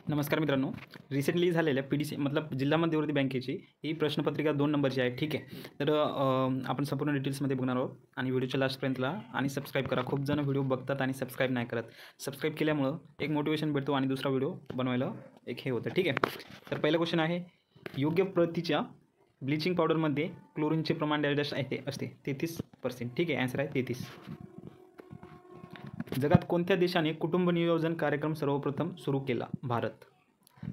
नमस्कार मित्रांनो, रिसेंटली झालेल्या PDC मतलब जिल्हा मध्यवर्ती बँकेची ही प्रश्नपत्रिका 2 नंबरची आहे. ठीक आहे. तर आपण संपूर्ण डिटेल्समध्ये बघणार आहोत आणि व्हिडिओच्या लास्टपर्यंतला आणि सबस्क्राईब करा. खूप जण व्हिडिओ बघतात आणि सबस्क्राईब नाही करत. सबस्क्राईब केल्यामुळं एक मोटिवेशन भेटतो आणि दुसरा व्हिडिओ बनवायला एक हे होतं. ठीक आहे. तर पहिला क्वेश्चन आहे, योग्य प्रतीच्या ब्लिचिंग पावडरमध्ये क्लोरीनचे प्रमाण डॅश असते 33%. ठीक आहे, आन्सर आहे 33. जगात कोणत्या देशाने कुटुंब नियोजन कार्यक्रम सर्वप्रथम सुरू केला? भारत.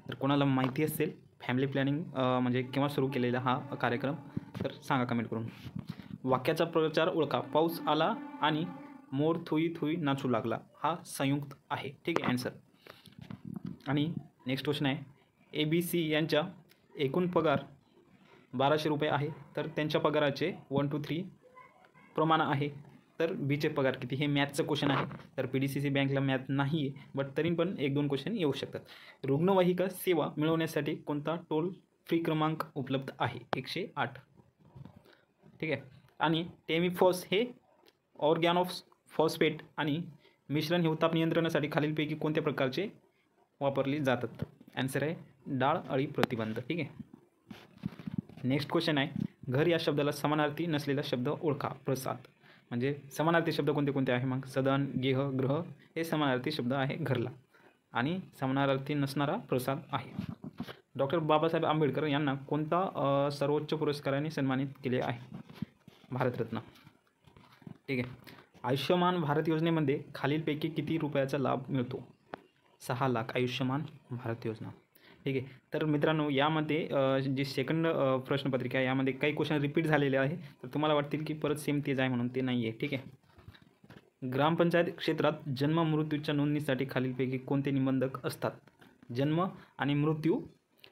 तर कोणाला माहिती असेल फॅमिली प्लॅनिंग म्हणजे केव्हा सुरू केलेला हा कार्यक्रम, तर सांगा कमेंट करून. वाक्याचा प्रचार ओळखा. पाऊस आला आणि मोर थुई थुई नाचू लागला. हा संयुक्त आहे. ठीक आहे, आन्सर. आणि नेक्स्ट क्वेश्चन आहे, ABC यांच्या एकूण पगार 1200 रुपये आहे, तर त्यांच्या पगाराचे 1 to 3 प्रमाण आहे, तर बीचे पगार किती? हे मॅथचं क्वेश्चन आहे. तर PDCC बँकला मॅथ नाही आहे, बट तरी पण 1-2 क्वेश्चन येऊ शकतात. रुग्णवाहिका सेवा मिळवण्यासाठी कोणता टोल फ्री क्रमांक उपलब्ध आहे? 108. ठीक आहे. आणि टेमिफॉस हे ऑर्गॅनोफॉस्फेट आणि मिश्रण हे उत्ताप नियंत्रणासाठी खालीलपैकी कोणत्या प्रकारचे वापरली जातात? आन्सर आहे डाळ अळी प्रतिबंध. ठीक आहे. नेक्स्ट क्वेश्चन आहे, घर या शब्दाला समानार्थी नसलेला शब्द ओळखा. प्रसाद. म्हणजे समानार्थी शब्द कोणते कोणते आहे? मग सदन, गेह, ग्रह हे समानार्थी शब्द आहे घरला, आणि समानार्थी नसणारा प्रसाद आहे. डॉक्टर बाबासाहेब आंबेडकर यांना कोणता सर्वोच्च पुरस्काराने सन्मानित केले आहे? भारतरत्न. ठीक आहे. आयुष्यमान भारत योजनेमध्ये खालीलपैकी किती रुपयाचा लाभ मिळतो? 6 लाख. आयुष्यमान भारत योजना. ठीक आहे. तर मित्रांनो, यामध्ये जी सेकंड प्रश्नपत्रिका आहे यामध्ये काही क्वेश्चन रिपीट झालेले आहे, तर तुम्हाला वाटतील की परत सेम तेच आहे म्हणून. ते नाही आहे. ठीक आहे. ग्रामपंचायत क्षेत्रात जन्म मृत्यूच्या नोंदणीसाठी खालीलपैकी कोणते निबंधक असतात? जन्म आणि मृत्यू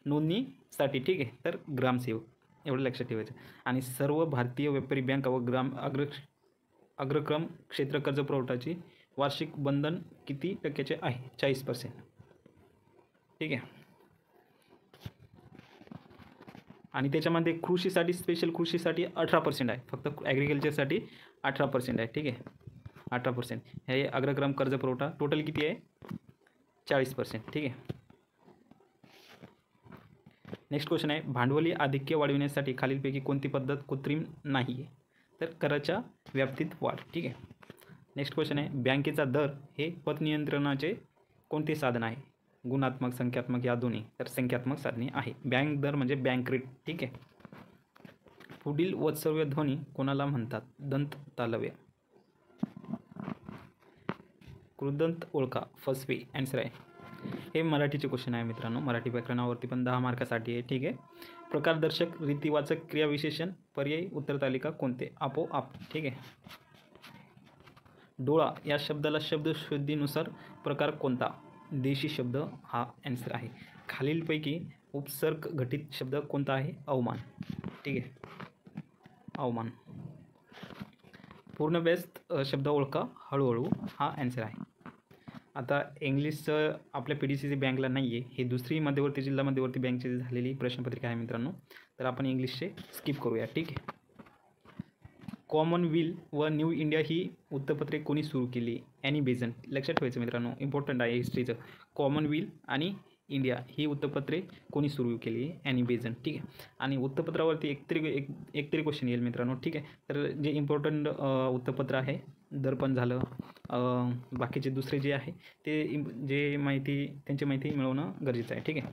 नोंदणीसाठी. ठीक आहे. तर ग्रामसेवक. एवढं लक्षात ठेवायचं. आणि सर्व भारतीय व्यापारी बँका व अग्रक्रम क्षेत्र कर्ज पुरवठाची वार्षिक बंधन किती टक्क्याचे आहे? 40%. ठीक आहे. आणि त्याच्यामध्ये कृषीसाठी, स्पेशल कृषीसाठी 18% आहे. फक्त ॲग्रिकल्चरसाठी 18% आहे. ठीक आहे, 18%. हे अग्रक्रम कर्ज पुरवठा टोटल किती आहे? 40%. ठीक आहे. नेक्स्ट क्वेश्चन आहे, भांडवली आधिक्य वाढविण्यासाठी खालीलपैकी कोणती पद्धत कृत्रिम नाही आहे? तर कराच्या व्याप्तीत वाढ. ठीक आहे. नेक्स्ट क्वेश्चन आहे, बँकेचा दर हे पतनियंत्रणाचे कोणते साधन आहे? गुणात्मक, संख्यात्मक या दोन्ही. तर संख्यात्मक साधने आहे. बँक दर म्हणजे बँक रेट. ठीक आहे. पुढील वत्सव्य ध्वनी कोणाला म्हणतात? दंत तालव्य. कृदंत ओळखा. फसवे. आन्सर आहे. हे मराठीचे क्वेश्चन आहे मित्रांनो. मराठी व्याकरणावरती पण 10 मार्कासाठी आहे. ठीक आहे. प्रकारदर्शक, रीतिवाचक, क्रियाविशेषण, पर्यायी उत्तर तालिका कोणते? आपोआप. ठीक आहे. डोळा या शब्दाला शब्दशुद्धीनुसार प्रकार कोणता? देशी शब्द हा आन्सर आहे. खालीलपैकी उपसर्ग घटित शब्द कोणता आहे? अवमान. ठीक आहे, अवमान. पूर्णव्यस्त शब्द ओळखा. हळूहळू हा आन्सर आहे. आता इंग्लिशचं आपल्या PDCC बँकला नाही आहे. हे दुसरी मध्यवर्ती जिल्हा मध्यवर्ती बँकची झालेली प्रश्नपत्रिका आहे मित्रांनो. तर आपण इंग्लिशचे स्किप करूया. ठीक आहे. कॉमनवेल्थ व न्यू इंडिया ही वृत्तपत्रे कोणी सुरू केली? Annie Besant. लक्षात ठेवायचं मित्रांनो, इम्पॉर्टंट आहे हिस्ट्रीचं. कॉमनवेल्थ आणि इंडिया ही वृत्तपत्रे कोणी सुरू केली? Annie Besant. ठीक आहे. आणि वृत्तपत्रावरती एक तरी क्वेश्चन येईल मित्रांनो. ठीक आहे. तर जे इम्पॉर्टंट वृत्तपत्र आहे, दर्पण झालं, बाकीचे दुसरे जे आहे ते जे माहिती, त्यांची माहिती मिळवणं गरजेचं आहे. ठीक आहे.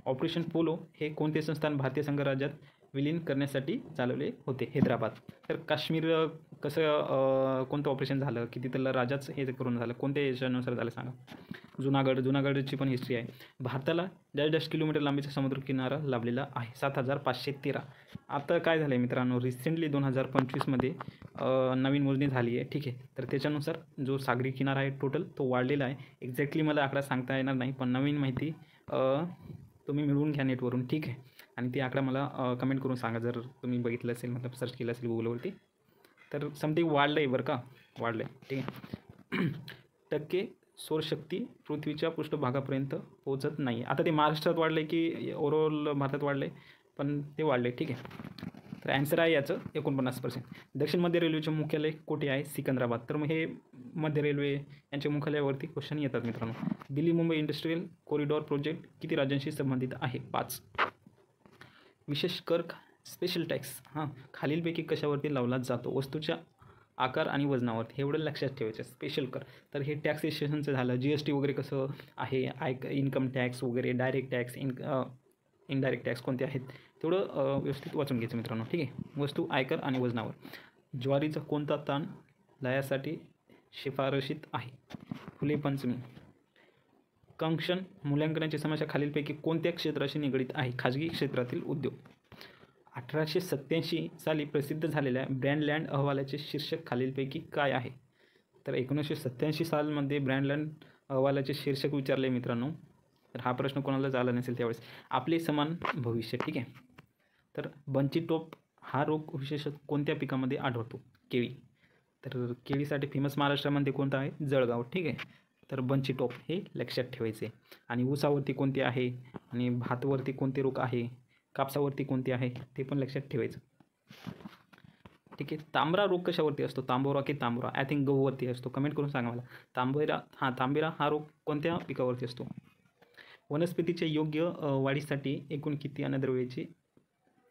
ऑपरेशन पोलो हे कोणते संस्थान भारतीय संघराज्यात विलीन करण्यासाठी चालवले होते? हैदराबाद. तर काश्मीर कसं कोणतं ऑपरेशन झालं, किती त्याला राजाच हे करून झालं, कोणत्या याच्यानुसार झालं सांगा? जुनागडची पण हिस्ट्री आहे. भारताला डॅश किलोमीटर लांबीचा समुद्रकिनारा लाभलेला आहे? 7513. आता काय झालं आहे मित्रांनो, रिसेंटली 2025मध्ये नवीन मोजणी झाली आहे. ठीक आहे. तर त्याच्यानुसार जो सागरी किनारा आहे टोटल तो वाढलेला आहे. एक्झॅक्टली मला आकडा सांगता येणार नाही, पण नवीन माहिती तुम्ही मिळवून घ्या नेटवरून. ठीक आहे. आणि ती आकडा मला कमेंट करून सांगा जर तुम्ही बघितलं असेल, मतलब सर्च केलं असेल गुगलवरती. तर समथिंग वाढलं आहे बरं का, वाढलं आहे. ठीक आहे. टक्के सौरशक्ती पृथ्वीच्या पृष्ठभागापर्यंत पोहोचत नाही. आता ते महाराष्ट्रात वाढलं आहे की ओव्हरऑल भारतात वाढलं आहे? पण ते वाढलं आहे. ठीक आहे. तर ॲन्सर आहे याचं 49%. दक्षिण मध्य रेल्वेचे मुख्यालय कुठे आहे? सिकंदराबाद. तर मग हे मध्य रेल्वे यांच्या मुख्यालयावरती क्वेश्चन येतात मित्रांनो. Delhi Mumbai industrial corridor project किती राज्यांशी संबंधित आहे? 5. विशेष कर स्पेशल टॅक्स खालीलपैकी कशावरती लावला जातो? वस्तूच्या आकार आणि वजनावरती. हे एवढं लक्षात ठेवायचं. स्पेशल कर तर हे टॅक्सेशनचं झालं. GST वगैरे कसं आहे, इन्कम टॅक्स वगैरे, डायरेक्ट टॅक्स, इनडायरेक्ट टॅक्स कोणते आहेत तेवढं व्यवस्थित वाचून घ्यायचं मित्रांनो. ठीक आहे. वस्तू, आयकर आणि वजनावर. ज्वारीचा कोणता ताण लयासाठी शिफारशीत आहे? फुले पंचमी. कंक्शन मूल्यांकनाची समस्या खालीलपैकी कोणत्या क्षेत्राशी निगडीत आहे? खाजगी क्षेत्रातील उद्योग. 1887 साली प्रसिद्ध झालेल्या ब्रँडलँड अहवालाचे शीर्षक खालीलपैकी काय आहे? तर 1987 सालमध्ये ब्रँडलँड अहवालाचे शीर्षक विचारले मित्रांनो. तर हा प्रश्न कोणाला झाला नसेल त्यावेळेस. आपले समान भविष्य. ठीक आहे. तर बंची टोप हा रोग विशेषतः कोणत्या पिकामध्ये आढळतो? केळी. तर केळीसाठी फेमस महाराष्ट्रामध्ये कोणता आहे? जळगाव. ठीक आहे. तर बंची टोप हे लक्षात ठेवायचे. आणि ऊसावरती कोणते आहे आणि भातवरती कोणते रोग आहे, कापसावरती कोणते आहे ते पण लक्षात ठेवायचं. ठीक आहे. तांबरा रोग कशावरती असतो? तांबोरा की तांबोरा? आय थिंक गहूवरती असतो. कमेंट करून सांगा मला. तांबेरा हा रोग कोणत्या पिकावरती असतो? वनस्पतीच्या योग्य वाढीसाठी एकूण किती अन्नद्रव्याची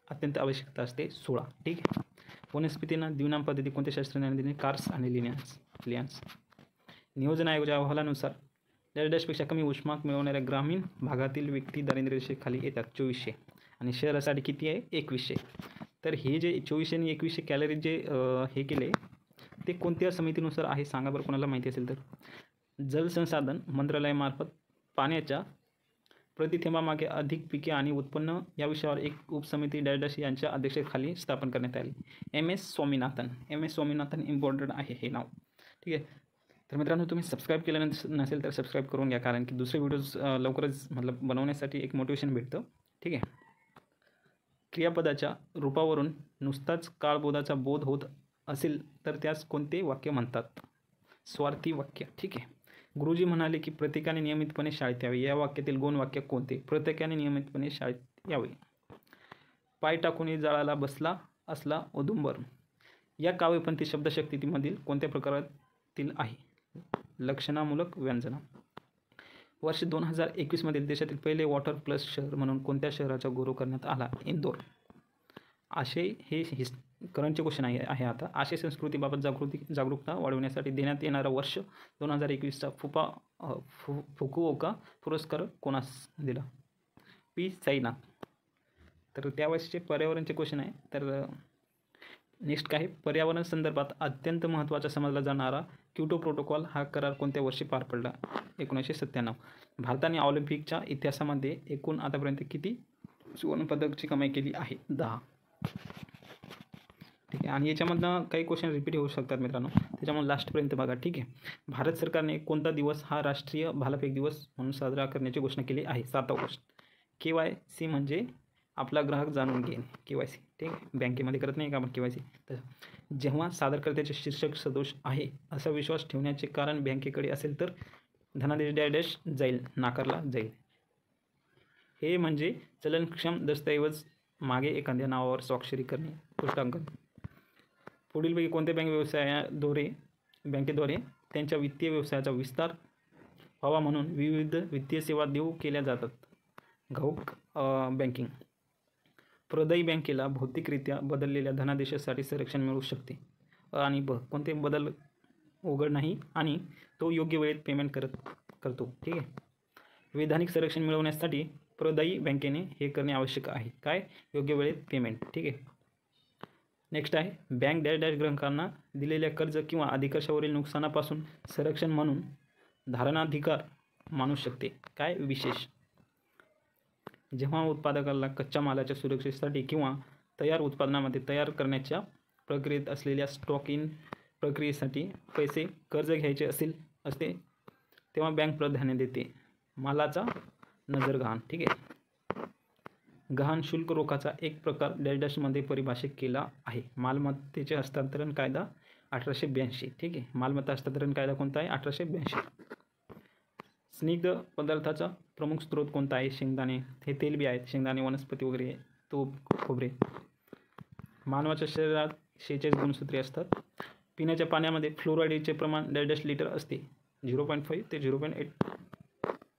अत्यंत आवश्यकता असते? 16. ठीक आहे. वनस्पतींना द्विनाम पद्धती कोणत्या शास्त्रज्ञांनी दिली? कार्स आणि लियन्स. नियोजन आयोगाच्या अहवालानुसार डॅशपेक्षा कमी उष्मांक मिळवणाऱ्या ग्रामीण भागातील व्यक्ती दारिद्र्यरेषेखाली येतात. 2400. आणि शहरासाठी किती आहे? 2100. तर हे जे 2400 आणि 2100 कॅलरीज जे हे केले ते कोणत्या समितीनुसार आहे सांगा बरं कोणाला माहिती असेल तर. जलसंसाधन मंत्रालयामार्फत पाण्याच्या प्रतिथेंबामागे अधिक पिके आणि उत्पन्न या विषयावर एक उपसमिती डॅश यांच्या अध्यक्षतेखाली स्थापन करण्यात आली. MS स्वामीनाथन इम्पॉर्टंट आहे हे नाव. ठीक आहे. तर मित्रांनो तुम्ही सबस्क्राईब केलं नसेल तर सबस्क्राईब करून घ्या, कारण की दुसरे व्हिडिओज लवकरच बनवण्यासाठी एक मोटिवेशन भेटतं. ठीक आहे. क्रियापदाच्या रूपावरून नुसताच काळबोधाचा बोध होत असेल तर त्यास कोणते वाक्य म्हणतात? स्वार्थी वाक्य. ठीक आहे. गुरुजी म्हणाले की प्रत्येकाने नियमितपणे शाळेत यावे. या वाक्यातील गौण वाक्य कोणते? प्रत्येकाने नियमितपणे शाळेत यावे. पाय टाकून जाळाला बसला असला औदुंबर या काव्यपंथी शब्दशक्तीमधील कोणत्या प्रकारातील आहे? लक्षणामूलक व्यंजना. वर्ष 2021 देशातील पहिले वॉटर प्लस शहर म्हणून कोणत्या शहराचा गौरव करण्यात आला? इंदोर. आशय हे करंटचे क्वेश्चन आहे आता. आशय संस्कृतीबाबत जागरूकता वाढवण्यासाठी देण्यात येणारा वर्ष 2021चा फुकुओका पुरस्कार कोणास दिला? P. साईनाथ. तर त्यावेळेसचे पर्यावरणचे क्वेश्चन आहे. तर नेक्स्ट काय? पर्यावरण संदर्भात अत्यंत महत्त्वाचा समजला जाणारा क्योटो प्रोटोकॉल हा करार कोणत्या वर्षी पार पडला? 1997. भारताने ऑलिम्पिकच्या इतिहासामध्ये एकूण आतापर्यंत किती सुवर्णपदकची कमाई केली आहे? 10. ठीक आहे. आणि याच्यामधनं काही क्वेश्चन रिपीट होऊ शकतात मित्रांनो, त्याच्यामुळे लास्टपर्यंत बघा. ठीक आहे. भारत सरकारने कोणता दिवस हा राष्ट्रीय भालाफेक दिवस म्हणून साजरा करण्याची घोषणा केली आहे? 7 ऑगस्ट. KYC म्हणजे आपला ग्राहक जाणून घेणे. KYC. ठीक आहे. बँकेमध्ये करत नाही का आपण KYC? तर जेव्हा सादरकर्त्याचे शीर्षक सदोष आहे असा विश्वास ठेवण्याचे कारण बँकेकडे असेल तर धनादेश डॅश जाईल, नाकारला जाईल. हे म्हणजे चलनक्षम दस्तऐवज मागे एखाद्या नावावर स्वाक्षरी करणे. पुष्टांकन. पुढीलपैकी कोणत्या बँकेद्वारे त्यांच्या वित्तीय व्यवसायाचा विस्तार व्हावा म्हणून विविध वित्तीय सेवा देऊ केल्या जातात? घाऊक बँकिंग. प्रदायी बँकेला भौतिकरित्या बदललेल्या धनादेशासाठी संरक्षण मिळू शकते. आणि कोणते बदल उघड नाही आणि तो योग्य वेळेत पेमेंट करतो. ठीक आहे. वैधानिक संरक्षण मिळवण्यासाठी प्रदायी बँकेने हे करणे आवश्यक आहे. काय? योग्य वेळेत पेमेंट. ठीक आहे. नेक्स्ट आहे बँक डॅश ग्राहकांना दिलेल्या कर्ज किंवा अधिकारावरील नुकसानापासून संरक्षण म्हणून धारणाधिकार मानू शकते. काय? विशेष. जेव्हा उत्पादकाला कच्च्या मालाच्या सुरक्षेसाठी किंवा तयार उत्पादनामध्ये तयार करण्याच्या प्रक्रियेत असलेल्या स्टॉक इन प्रक्रियेसाठी पैसे कर्ज घ्यायचे असते तेव्हा बँक प्राधान्य देते. मालाचा नजरगहाण. ठीक आहे. गहाण शुल्क रोखाचा एक प्रकार डॅशमध्ये परिभाषित केला आहे. मालमत्तेचे हस्तांतरण कायदा 1882. ठीक आहे. मालमत्ता हस्तांतरण कायदा कोणता आहे? 1882. स्निग्ध पदार्थाचा प्रमुख स्रोत कोणता आहे? शेंगदाणे. हे तेल बी आहेत. शेंगदाणे, वनस्पती वगैरे, तूप, खोबरे. मानवाच्या शरीरात 46 गुणसूत्रे असतात. पिण्याच्या पाण्यामध्ये फ्लोराईडचे प्रमाण 1.5 लिटर असते, 0.5 ते 0.8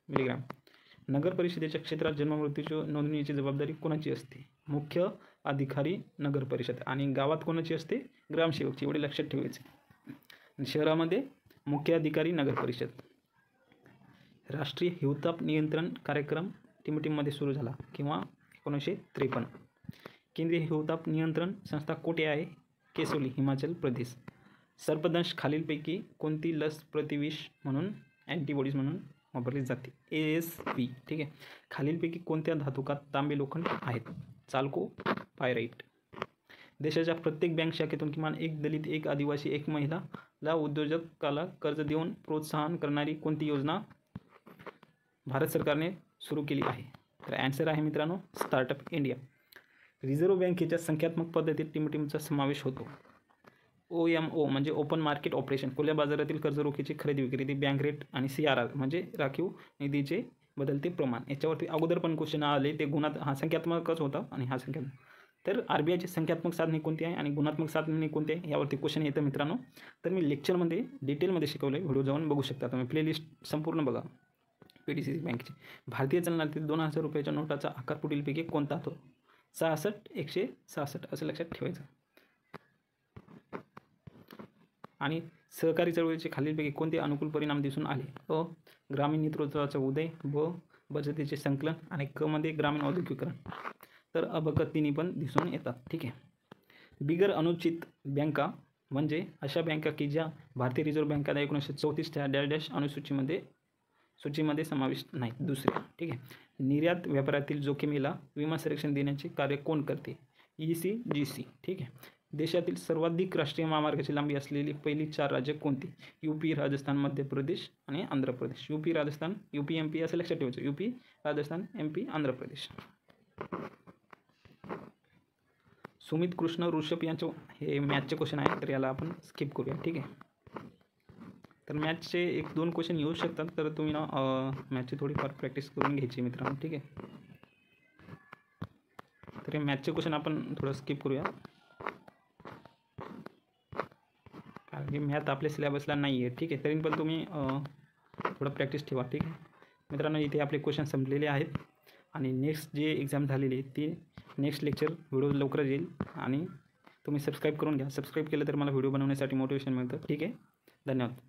मिलीग्रॅम. नगर परिषदेच्या क्षेत्रात जन्ममृत्यूची नोंदणीची जबाबदारी कोणाची असते? मुख्य अधिकारी नगर परिषद. आणि गावात कोणाची असते? ग्रामसेवकची. एवढे लक्षात ठेवायचे. शहरामध्ये मुख्य अधिकारी नगर परिषद. राष्ट्रीय हिवताप नियंत्रण कार्यक्रम टिमटिममध्ये सुरू झाला किंवा 1953. केंद्रीय हिवताप नियंत्रण संस्था कोठे आहे? केसोली, हिमाचल प्रदेश. सर्पदंश खालीलपैकी कोणती लस प्रतिविष म्हणून अँटीबॉडीज म्हणून वापरली जाते? ASV. ठीक आहे. खालीलपैकी कोणत्या धातुकात तांबे लोखंड आहेत? चाल्को पायराईट. देशाच्या प्रत्येक बँक शाखेतून किमान एक दलित, एक आदिवासी, एक महिला उद्योजकाला कर्ज देऊन प्रोत्साहन करणारी कोणती योजना भारत सरकारने सुरू केली आहे? तर ॲन्सर आहे मित्रांनो स्टार्टअप इंडिया. रिझर्व्ह बँकेच्या संख्यात्मक पद्धतीत टिमटिमचा समावेश होतो. OMO म्हणजे ओपन मार्केट ऑपरेशन, खुल्या बाजारातील कर्जरोखीची खरेदी विक्री, बँक रेट. आणि CRR म्हणजे राखीव निधीचे बदलते प्रमाण. याच्यावरती अगोदर पण क्वेश्चन आले, ते गुणात हा संख्यात्मकच होता आणि हा संख्यात्मक. तर RBIची संख्यात्मक साधने कोणती आहे आणि गुणात्मक साधने कोणती आहे यावरती क्वेश्चन येतं मित्रांनो. तर मी लेक्चरमध्ये डिटेलमध्ये शिकवलं आहे, व्हिडिओ जाऊन बघू शकता तुम्ही. प्लेलिस्ट संपूर्ण बघा. PDCC बँकेची. भारतीय चलनातील 2000 रुपयाच्या नोटाचा आकार पुढीलपैकी कोणता तो? 66, 166 असं लक्षात ठेवायचं. आणि सहकारी चळवळीचे खालीलपैकी कोणते अनुकूल परिणाम दिसून आले? अ. ग्रामीण नेतृत्वाचा उदय. ब. बचतीचे संकलन. आणि क मध्ये ग्रामीण औद्योगिकीकरण. तर अबक तिन्ही पण दिसून येतात. ठीक आहे. बिगर अनुचित बँका म्हणजे अशा बँका की ज्या भारतीय रिझर्व्ह बँकेला 1934च्या डॅश सूचीमध्ये समाविष्ट नाहीत. दुसरे. ठीक आहे. निर्यात व्यापारातील जोखमीला विमा संरक्षण देण्याचे कार्य कोण करते? ECGC. ठीक आहे. देशातील सर्वाधिक राष्ट्रीय महामार्गाची लांबी असलेली पहिली 4 राज्य कोणती? UP, राजस्थान, मध्य प्रदेश आणि Andhra Pradesh. UP, Rajasthan, UP, MP असं लक्षात ठेवायचं. UP, Rajasthan, MP, Andhra Pradesh. सुमित कृष्ण ऋषभ यांचे हे मॅथचे क्वेश्चन आहे, तर याला आपण स्किप करूया. ठीक आहे. तर मॅथचे 1-2 क्वेश्चन येऊ शकतात, तर तुम्ही ना मॅथची थोडीफार प्रॅक्टिस करून घ्यायची मित्रांनो. ठीक आहे. तर हे मॅथचे क्वेश्चन आपण थोडं स्किप करूया, कारण की मॅथ आपल्या सिलेबसला नाही आहे. ठीक आहे. तरी पण तुम्ही थोडं प्रॅक्टिस ठेवा. ठीक आहे मित्रांनो. इथे आपले क्वेश्चन संपलेले आहेत आणि नेक्स्ट जे एक्झाम झालेली आहे ती नेक्स्ट लेक्चर व्हिडिओ लवकरच येईल. आणि तुम्ही सबस्क्राईब करून घ्या. सबस्क्राईब केलं तर मला व्हिडिओ बनवण्यासाठी मोटिवेशन मिळतं. ठीक आहे. धन्यवाद.